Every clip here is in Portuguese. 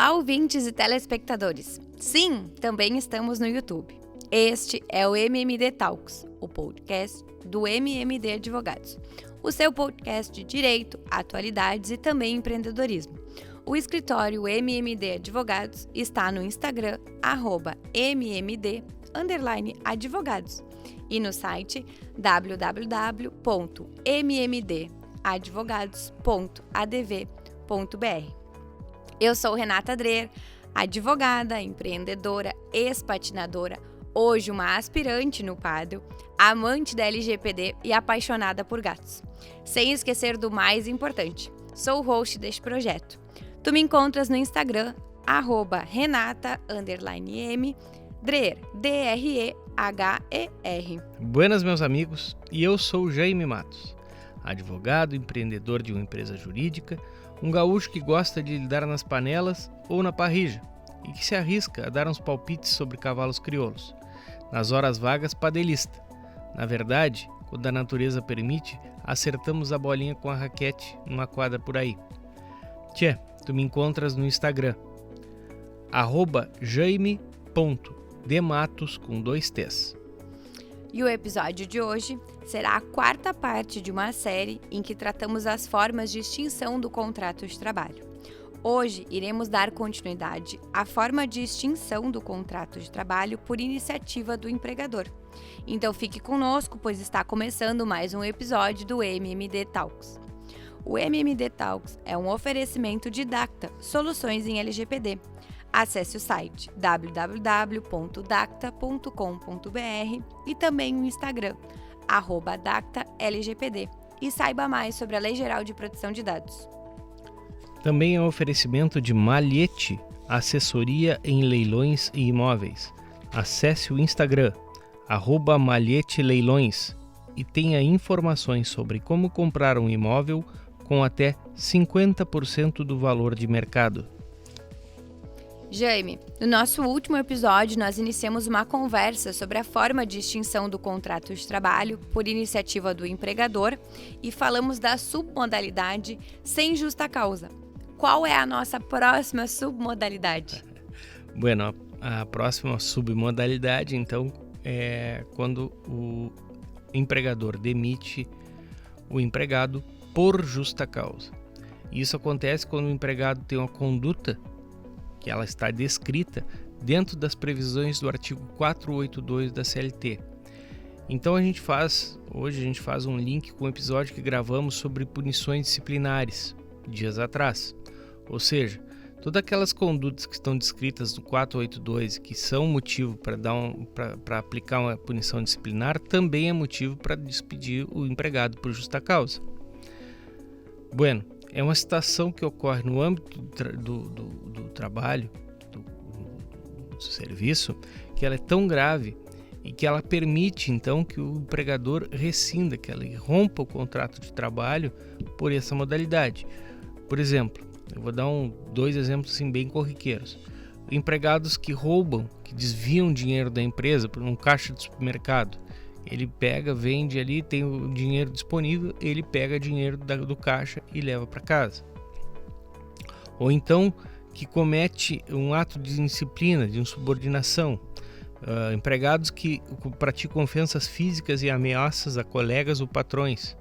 Olá, ouvintes e telespectadores! Sim, também estamos no YouTube. Este é o MMD Talks, o podcast do MMD Advogados, o seu podcast de direito, atualidades e também empreendedorismo. O escritório MMD Advogados está no Instagram, @MMD_advogados e no site www.mmdadvogados.adv.br. Eu sou Renata Dreher, advogada, empreendedora, ex-patinadora, hoje uma aspirante no pádel, amante da LGPD e apaixonada por gatos. Sem esquecer do mais importante, sou o host deste projeto. Tu me encontras no Instagram, @Renata_M Dreher, Dreher. Buenas, meus amigos, e eu sou Jaime Matos, advogado, empreendedor de uma empresa jurídica, um gaúcho que gosta de lidar nas panelas ou na parrija e que se arrisca a dar uns palpites sobre cavalos crioulos. Nas horas vagas, padelista. Na verdade, quando a natureza permite, acertamos a bolinha com a raquete numa quadra por aí. Tchê, tu me encontras no Instagram, @Jaime.dematos com 2 T's. E o episódio de hoje será a quarta parte de uma série em que tratamos as formas de extinção do contrato de trabalho. Hoje iremos dar continuidade à forma de extinção do contrato de trabalho por iniciativa do empregador. Então fique conosco, pois está começando mais um episódio do MMD Talks. O MMD Talks é um oferecimento de Dacta, soluções em LGPD. Acesse o site www.dacta.com.br e também o Instagram, @DactaLGPD, e saiba mais sobre a Lei Geral de Proteção de Dados. Também é um oferecimento de Malhete, assessoria em leilões e imóveis. Acesse o Instagram, @MalheteLeilões, e tenha informações sobre como comprar um imóvel com até 50% do valor de mercado. Jaime, no nosso último episódio nós iniciamos uma conversa sobre a forma de extinção do contrato de trabalho por iniciativa do empregador e falamos da submodalidade sem justa causa. Qual é a nossa próxima submodalidade? Bueno, a próxima submodalidade, então, é quando o empregador demite o empregado por justa causa. Isso acontece quando o empregado tem uma conduta que ela está descrita dentro das previsões do artigo 482 da CLT. Então hoje a gente faz um link com o episódio que gravamos sobre punições disciplinares, dias atrás. Ou seja, todas aquelas condutas que estão descritas no 482 que são motivo para aplicar uma punição disciplinar, também é motivo para despedir o empregado por justa causa. Bueno, é uma situação que ocorre no âmbito do trabalho, do serviço, que ela é tão grave e que ela permite, então, que o empregador rescinda, que ela rompa o contrato de trabalho por essa modalidade. Por exemplo, eu vou dar dois exemplos assim, bem corriqueiros. Empregados que roubam, que desviam dinheiro da empresa por um caixa de supermercado. Ele pega, vende ali, tem o dinheiro disponível, ele pega dinheiro do caixa e leva para casa. Ou então, que comete um ato de indisciplina, de insubordinação. Empregados que praticam ofensas físicas e ameaças a colegas ou patrões.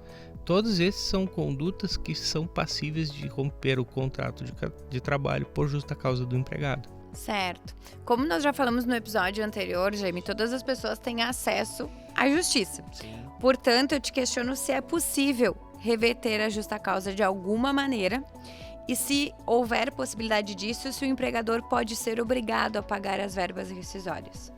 Todos esses são condutas que são passíveis de romper o contrato de trabalho por justa causa do empregado. Certo. Como nós já falamos no episódio anterior, Jaime, todas as pessoas têm acesso à justiça. Sim. Portanto, eu te questiono se é possível reverter a justa causa de alguma maneira e se houver possibilidade disso, se o empregador pode ser obrigado a pagar as verbas rescisórias.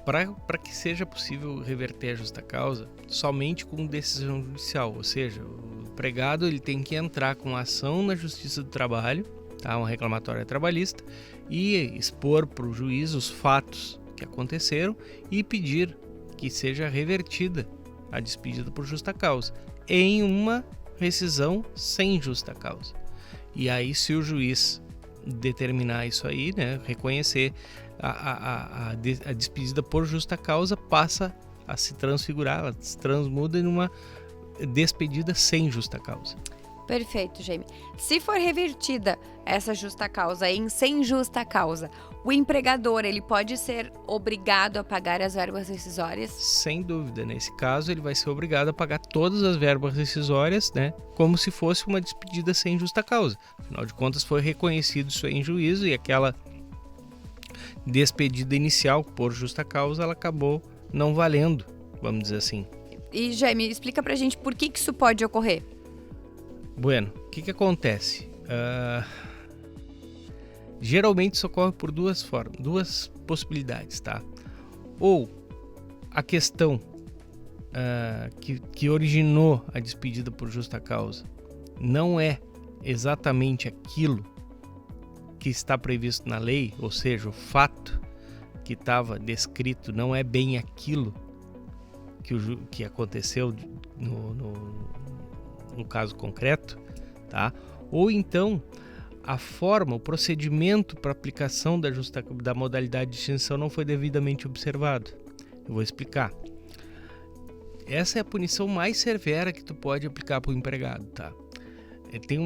Para que seja possível reverter a justa causa, somente com decisão judicial, ou seja, o empregado ele tem que entrar com ação na Justiça do Trabalho, uma reclamatória trabalhista, e expor para o juiz os fatos que aconteceram e pedir que seja revertida a despedida por justa causa em uma rescisão sem justa causa. E aí, se o juiz determinar isso aí, né, reconhecer a despedida por justa causa, passa a se transfigurar, ela se transmuda em uma despedida sem justa causa. Perfeito, Jaime. Se for revertida essa justa causa em sem justa causa, o empregador ele pode ser obrigado a pagar as verbas rescisórias? Sem dúvida. Nesse caso, ele vai ser obrigado a pagar todas as verbas rescisórias, né? Como se fosse uma despedida sem justa causa. Afinal de contas, foi reconhecido isso aí em juízo e aquela despedida inicial por justa causa, ela acabou não valendo, vamos dizer assim. E, Jaime, explica pra gente por que isso pode ocorrer. Bueno, o que acontece? Geralmente isso ocorre por duas possibilidades, tá? Ou a questão que originou a despedida por justa causa não é exatamente aquilo que está previsto na lei, ou seja, o fato que estava descrito não é bem aquilo que aconteceu no caso concreto, tá? Ou então a forma, o procedimento para aplicação da modalidade de extinção não foi devidamente observado. Eu vou explicar. Essa é a punição mais severa que tu pode aplicar para o empregado, tá? Tem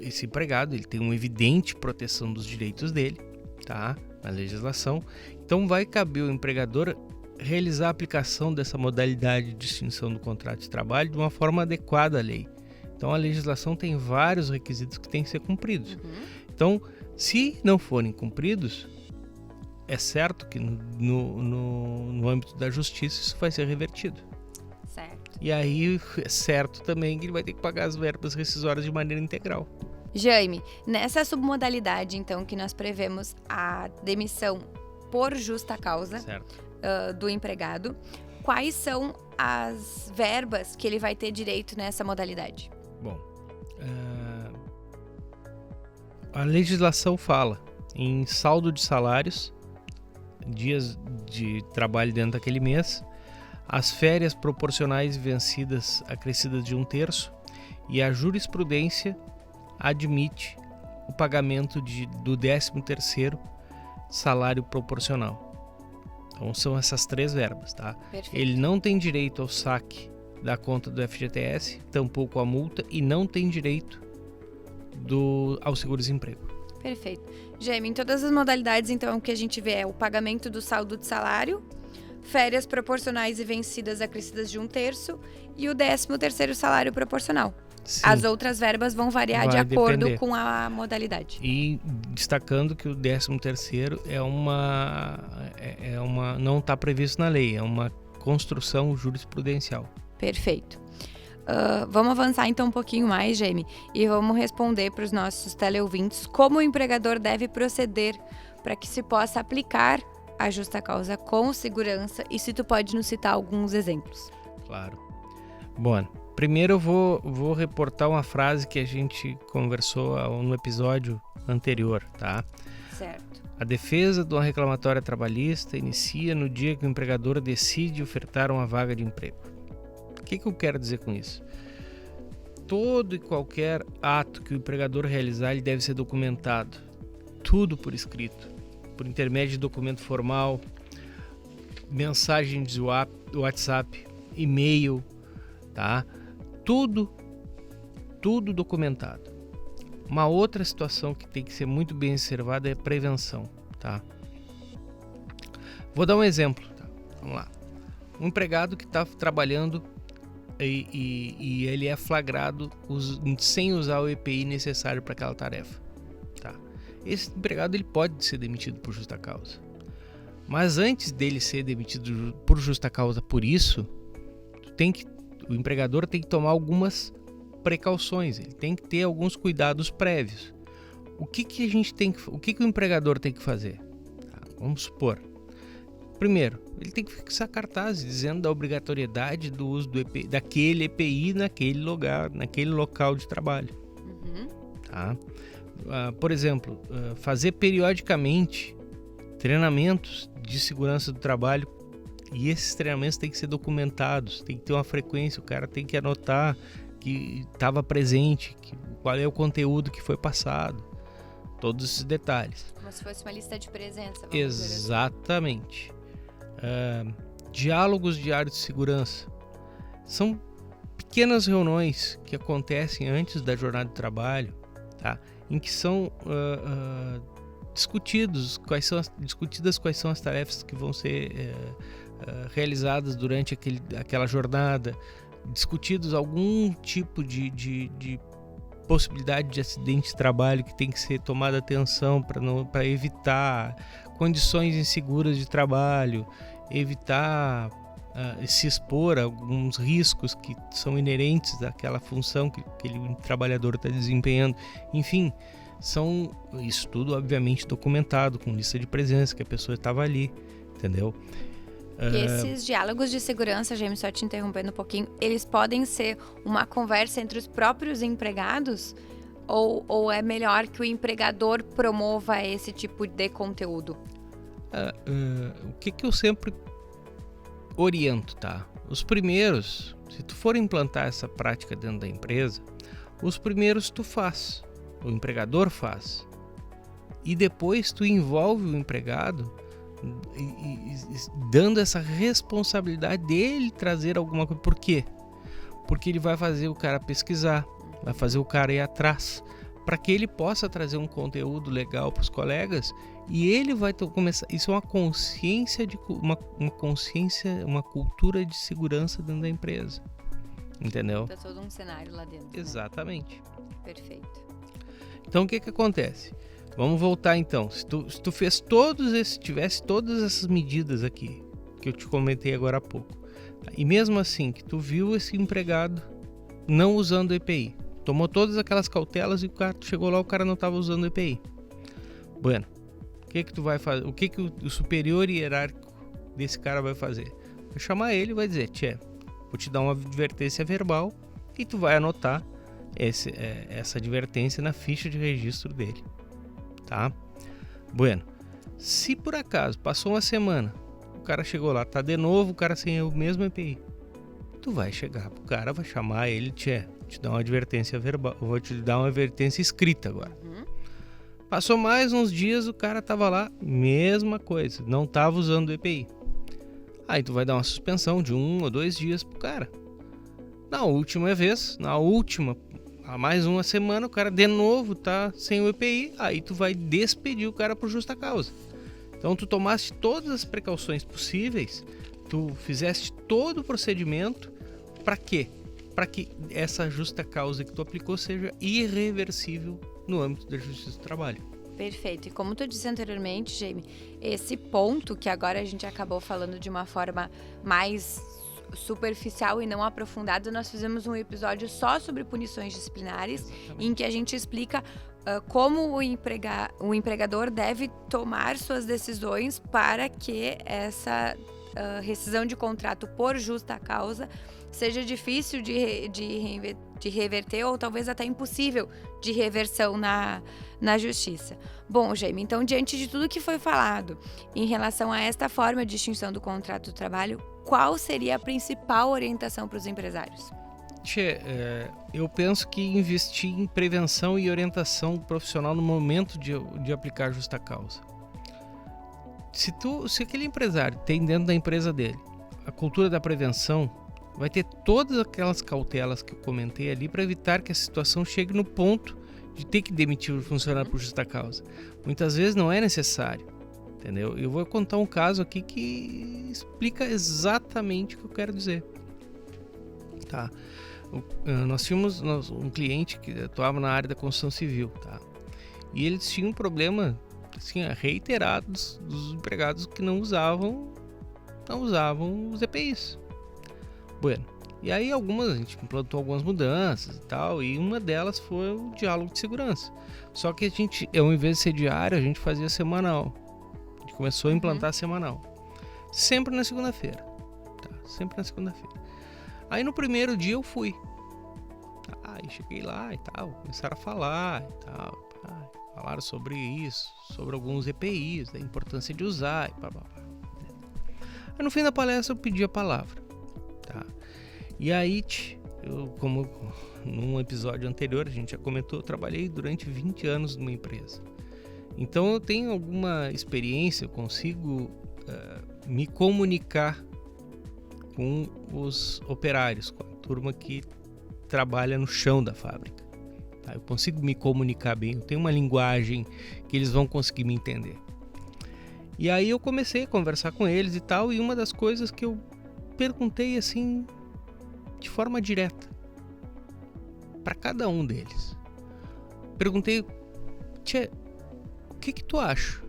esse empregado, ele tem uma evidente proteção dos direitos dele, tá? Na legislação. Então vai caber ao empregador realizar a aplicação dessa modalidade de extinção do contrato de trabalho de uma forma adequada à lei. Então a legislação tem vários requisitos que têm que ser cumpridos. Então, se não forem cumpridos, é certo que no âmbito da justiça isso vai ser revertido. Certo. E aí é certo também que ele vai ter que pagar as verbas rescisórias de maneira integral. Jaime, nessa submodalidade, então, que nós prevemos a demissão por justa causa, Certo. Do empregado, quais são as verbas que ele vai ter direito nessa modalidade? Bom, a legislação fala em saldo de salários, dias de trabalho dentro daquele mês, as férias proporcionais vencidas acrescidas de 1/3 e a jurisprudência admite o pagamento do 13º salário proporcional. Então são essas 3 verbas, tá? Perfeito. Ele não tem direito ao saque da conta do FGTS, tampouco a multa e não tem direito ao seguro-desemprego. Perfeito. Jaime, em todas as modalidades, então, o que a gente vê é o pagamento do saldo de salário, férias proporcionais e vencidas acrescidas de 1/3 e o 13º salário proporcional. Sim. As outras verbas vão variar de acordo depender. com a modalidade. E destacando que o 13º não está previsto na lei, é uma construção jurisprudencial. Perfeito. Vamos avançar então um pouquinho mais, Jaime, e vamos responder para os nossos teleouvintes como o empregador deve proceder para que se possa aplicar a justa causa com segurança e se tu pode nos citar alguns exemplos. Claro. Bom, primeiro eu vou reportar uma frase que a gente conversou no episódio anterior, tá? Certo. A defesa de uma reclamatória trabalhista inicia no dia que o empregador decide ofertar uma vaga de emprego. O que eu quero dizer com isso? Todo e qualquer ato que o empregador realizar, ele deve ser documentado. Tudo por escrito, por intermédio de documento formal, mensagem de WhatsApp, e-mail, tá? Tudo documentado. Uma outra situação que tem que ser muito bem observada é a prevenção, tá? Vou dar um exemplo, tá? Vamos lá. Um empregado que está trabalhando e ele é flagrado sem usar o EPI necessário para aquela tarefa, tá? Esse empregado ele pode ser demitido por justa causa. Mas antes dele ser demitido por justa causa por isso, o empregador tem que tomar algumas precauções, ele tem que ter alguns cuidados prévios. O que o empregador tem que fazer? Tá, vamos supor. Primeiro, ele tem que fixar cartazes dizendo da obrigatoriedade do uso daquele EPI naquele lugar, naquele local de trabalho. Tá? Por exemplo, fazer periodicamente treinamentos de segurança do trabalho, e esses treinamentos têm que ser documentados, tem que ter uma frequência, o cara tem que anotar que estava presente, qual é o conteúdo que foi passado, todos esses detalhes. Como se fosse uma lista de presença. Exatamente. Diálogos diários de segurança são pequenas reuniões que acontecem antes da jornada de trabalho, tá? Em que são discutidas quais são as tarefas que vão ser realizadas durante aquela jornada, discutidos algum tipo de possibilidade de acidente de trabalho que tem que ser tomada atenção para evitar condições inseguras de trabalho, evitar se expor a alguns riscos que são inerentes àquela função que aquele trabalhador está desempenhando. Enfim, isso tudo obviamente documentado, com lista de presença, que a pessoa estava ali, entendeu? E esses diálogos de segurança, James, só te interrompendo um pouquinho, eles podem ser uma conversa entre os próprios empregados? Ou é melhor que o empregador promova esse tipo de conteúdo? O que eu sempre oriento, tá? Os primeiros, se tu for implantar essa prática dentro da empresa, os primeiros tu faz, o empregador faz. E depois tu envolve o empregado dando essa responsabilidade dele trazer alguma coisa. Por quê? Porque ele vai fazer o cara pesquisar, vai fazer o cara ir atrás, para que ele possa trazer um conteúdo legal para os colegas, e ele vai começar. Isso é uma consciência uma cultura de segurança dentro da empresa, entendeu? Tá todo um cenário lá dentro. Exatamente. Né? Perfeito. Então o que acontece? Vamos voltar então. Se tu tivesse todas essas medidas aqui que eu te comentei agora há pouco, e mesmo assim que tu viu esse empregado não usando o EPI, tomou todas aquelas cautelas e o cara chegou lá, o cara não estava usando o EPI. Bueno, o que tu vai fazer? O que o superior hierárquico desse cara vai fazer? Vai chamar ele e vai dizer: tchê, vou te dar uma advertência verbal e tu vai anotar essa advertência na ficha de registro dele. Tá? Bueno, se por acaso passou uma semana, o cara chegou lá, tá de novo o cara sem o mesmo EPI, tu vai chegar pro cara, vai chamar ele, te dar uma advertência verbal, vou te dar uma advertência escrita agora. Passou mais uns dias, o cara tava lá, mesma coisa, não tava usando o EPI. Aí tu vai dar uma suspensão de 1 ou 2 dias pro cara. Há mais uma semana, o cara de novo tá sem o EPI, aí tu vai despedir o cara por justa causa. Então tu tomaste todas as precauções possíveis, tu fizeste todo o procedimento, para quê? Para que essa justa causa que tu aplicou seja irreversível no âmbito da Justiça do Trabalho. Perfeito. E como tu disse anteriormente, Jamie, esse ponto que agora a gente acabou falando de uma forma mais superficial e não aprofundada, nós fizemos um episódio só sobre punições disciplinares, em que a gente explica como o empregador deve tomar suas decisões para que essa rescisão de contrato por justa causa seja difícil de reverter ou talvez até impossível de reversão na justiça. Bom, Jaime, então diante de tudo que foi falado em relação a esta forma de extinção do contrato do trabalho, qual seria a principal orientação para os empresários? Eu penso que investir em prevenção e orientação profissional no momento de aplicar justa causa. Se aquele empresário tem dentro da empresa dele a cultura da prevenção, vai ter todas aquelas cautelas que eu comentei ali para evitar que a situação chegue no ponto de ter que demitir o funcionário por justa causa. Muitas vezes não é necessário, entendeu? Eu vou contar um caso aqui que explica exatamente o que eu quero dizer. Tá? Nós tínhamos um cliente que atuava na área da construção civil, tá? E eles tinham um problema assim, reiterado dos empregados que não usavam os EPIs. Bueno, e aí a gente implantou algumas mudanças e tal, e uma delas foi o diálogo de segurança. Só que a gente, ao invés de ser diário, a gente fazia semanal. A gente começou a implantar semanal. Sempre na segunda-feira. Tá? Sempre na segunda-feira. Aí no primeiro dia eu fui. Aí cheguei lá e tal, começaram a falar e tal. Falaram sobre isso, sobre alguns EPIs, da importância de usar e blá. Aí no fim da palestra eu pedi a palavra. Tá? E aí, como num episódio anterior a gente já comentou, eu trabalhei durante 20 anos numa empresa. Então eu tenho alguma experiência, eu consigo me comunicar com os operários, turma que trabalha no chão da fábrica. Tá? Eu consigo me comunicar bem, eu tenho uma linguagem que eles vão conseguir me entender. E aí eu comecei a conversar com eles e tal, e uma das coisas que eu perguntei assim, de forma direta, para cada um deles. Perguntei, Tchê, o que tu acha?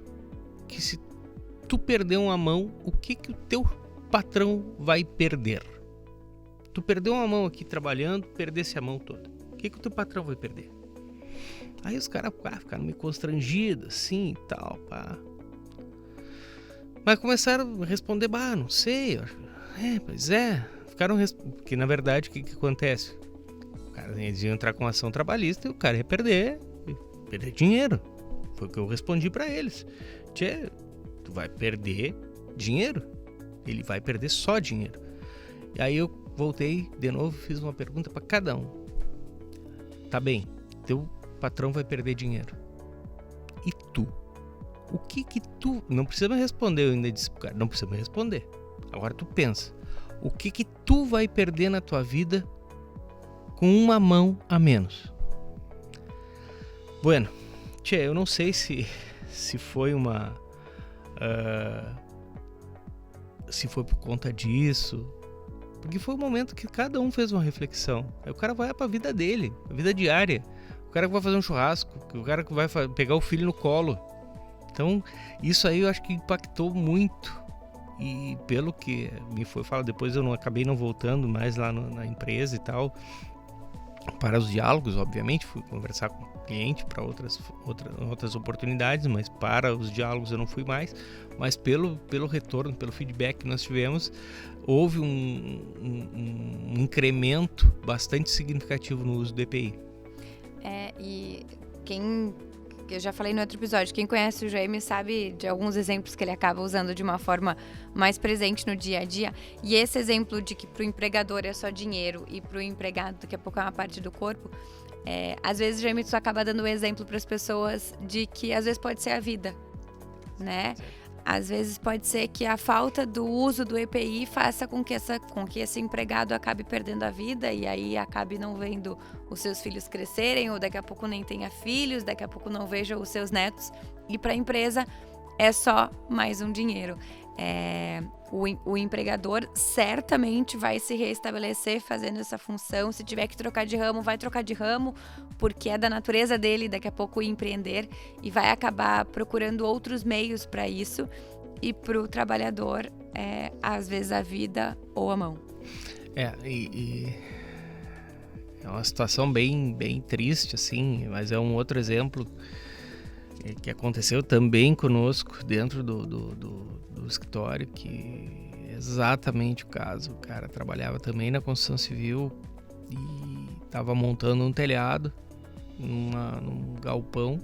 Que se tu perder uma mão, o que o teu patrão vai perder? Tu perdeu uma mão aqui trabalhando, perdesse a mão toda. O que o teu patrão vai perder? Aí os caras ficaram meio constrangidos, assim e tal, pá. Mas começaram a responder, não sei. Pois é. Porque na verdade, o que acontece? Eles iam entrar com ação trabalhista e o cara ia perder dinheiro. Foi o que eu respondi pra eles. Tchê, tu vai perder dinheiro. Ele vai perder só dinheiro. E aí eu voltei de novo, fiz uma pergunta pra cada um. Tá bem, teu patrão vai perder dinheiro. E tu? O que tu... Não precisa me responder, eu ainda disse pro cara. Não precisa me responder. Agora tu pensa. O que tu vai perder na tua vida com uma mão a menos? Bueno, tchê, eu não sei se foi uma... se foi por conta disso. Porque foi um momento que cada um fez uma reflexão. Aí o cara vai pra vida dele, a vida diária. O cara que vai fazer um churrasco, o cara que vai pegar o filho no colo. Então, isso aí eu acho que impactou muito. E pelo que me foi falado, depois eu acabei não voltando mais lá na empresa e tal. Para os diálogos, obviamente, fui conversar com o cliente para outras oportunidades, mas para os diálogos eu não fui mais. Mas pelo retorno, pelo feedback que nós tivemos, houve um incremento bastante significativo no uso do EPI. E eu já falei no outro episódio, quem conhece o Jaime sabe de alguns exemplos que ele acaba usando de uma forma mais presente no dia a dia. E esse exemplo de que para o empregador é só dinheiro e para o empregado daqui a pouco é uma parte do corpo, às vezes o Jaime só acaba dando um exemplo para as pessoas de que às vezes pode ser a vida, né? Às vezes pode ser que a falta do uso do EPI faça com que esse empregado acabe perdendo a vida e aí acabe não vendo os seus filhos crescerem, ou daqui a pouco nem tenha filhos, daqui a pouco não veja os seus netos. E para a empresa é só mais um dinheiro. O empregador certamente vai se reestabelecer fazendo essa função. Se tiver que trocar de ramo, vai trocar de ramo, porque é da natureza dele daqui a pouco empreender e vai acabar procurando outros meios para isso. E para o trabalhador, às vezes a vida ou a mão. E é uma situação bem, bem triste, assim, mas é um outro exemplo que aconteceu também conosco dentro do escritório, que é exatamente o caso. O cara trabalhava também na construção civil e estava montando um telhado num galpão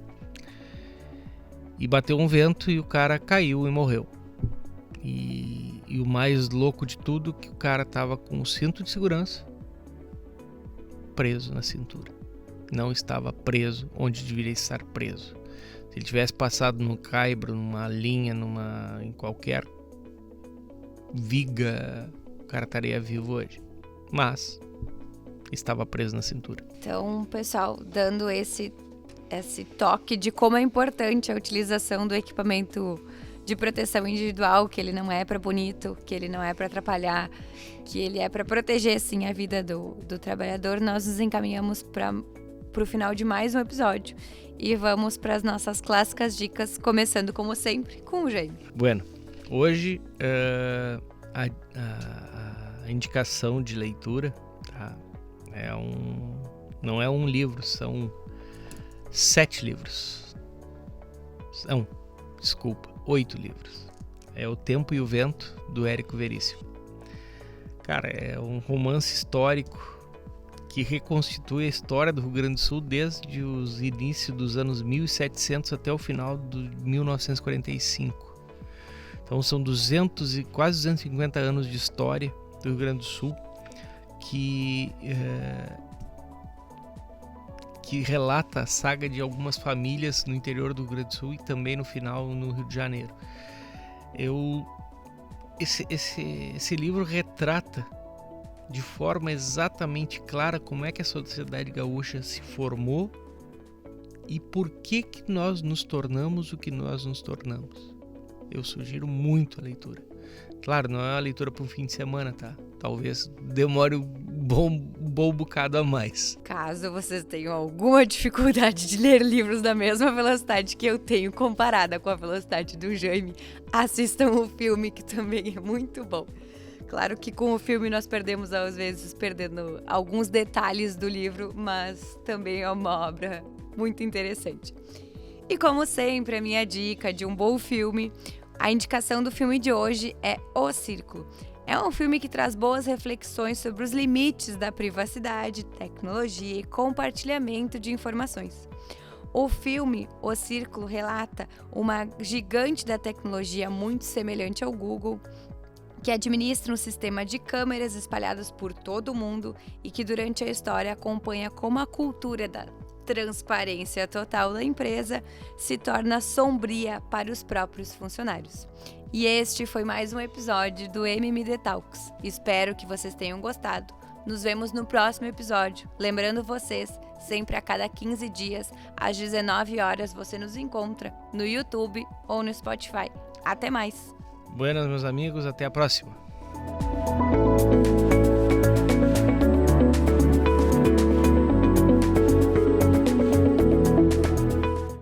e bateu um vento e o cara caiu e morreu. E o mais louco de tudo, que o cara estava com o cinto de segurança preso na cintura. Não estava preso onde deveria estar preso. Se ele tivesse passado no caibro, numa linha, em qualquer viga, o cara estaria vivo hoje. Mas estava preso na cintura. Então, pessoal, dando esse toque de como é importante a utilização do equipamento de proteção individual, que ele não é para bonito, que ele não é para atrapalhar, que ele é para proteger, sim, a vida do trabalhador, nós nos encaminhamos para o final de mais um episódio. E vamos para as nossas clássicas dicas, começando, como sempre, com o Jaime. Bueno, hoje a indicação de leitura, tá? Não é um livro, são 7 livros. 8 livros. É O Tempo e o Vento, do Érico Veríssimo. Cara, é um romance histórico que reconstitui a história do Rio Grande do Sul desde os inícios dos anos 1700 até o final de 1945. Então são quase 250 anos de história do Rio Grande do Sul que relata a saga de algumas famílias no interior do Rio Grande do Sul e também no final no Rio de Janeiro. Esse livro retrata de forma exatamente clara como é que a sociedade gaúcha se formou e por que nós nos tornamos o que nós nos tornamos. Eu sugiro muito a leitura. Claro, não é uma leitura para um fim de semana, tá? Talvez demore um bom bocado a mais. Caso vocês tenham alguma dificuldade de ler livros da mesma velocidade que eu tenho, comparada com a velocidade do Jaime, assistam o filme, que também é muito bom. Claro que com o filme nós perdemos, às vezes, perdendo alguns detalhes do livro, mas também é uma obra muito interessante. E como sempre, a minha dica de um bom filme, a indicação do filme de hoje é O Círculo. É um filme que traz boas reflexões sobre os limites da privacidade, tecnologia e compartilhamento de informações. O filme O Círculo relata uma gigante da tecnologia muito semelhante ao Google, que administra um sistema de câmeras espalhadas por todo o mundo e que durante a história acompanha como a cultura da transparência total da empresa se torna sombria para os próprios funcionários. E este foi mais um episódio do MMD Talks. Espero que vocês tenham gostado. Nos vemos no próximo episódio. Lembrando vocês, sempre a cada 15 dias, às 19 horas, você nos encontra no YouTube ou no Spotify. Até mais! Buenas, meus amigos. Até a próxima.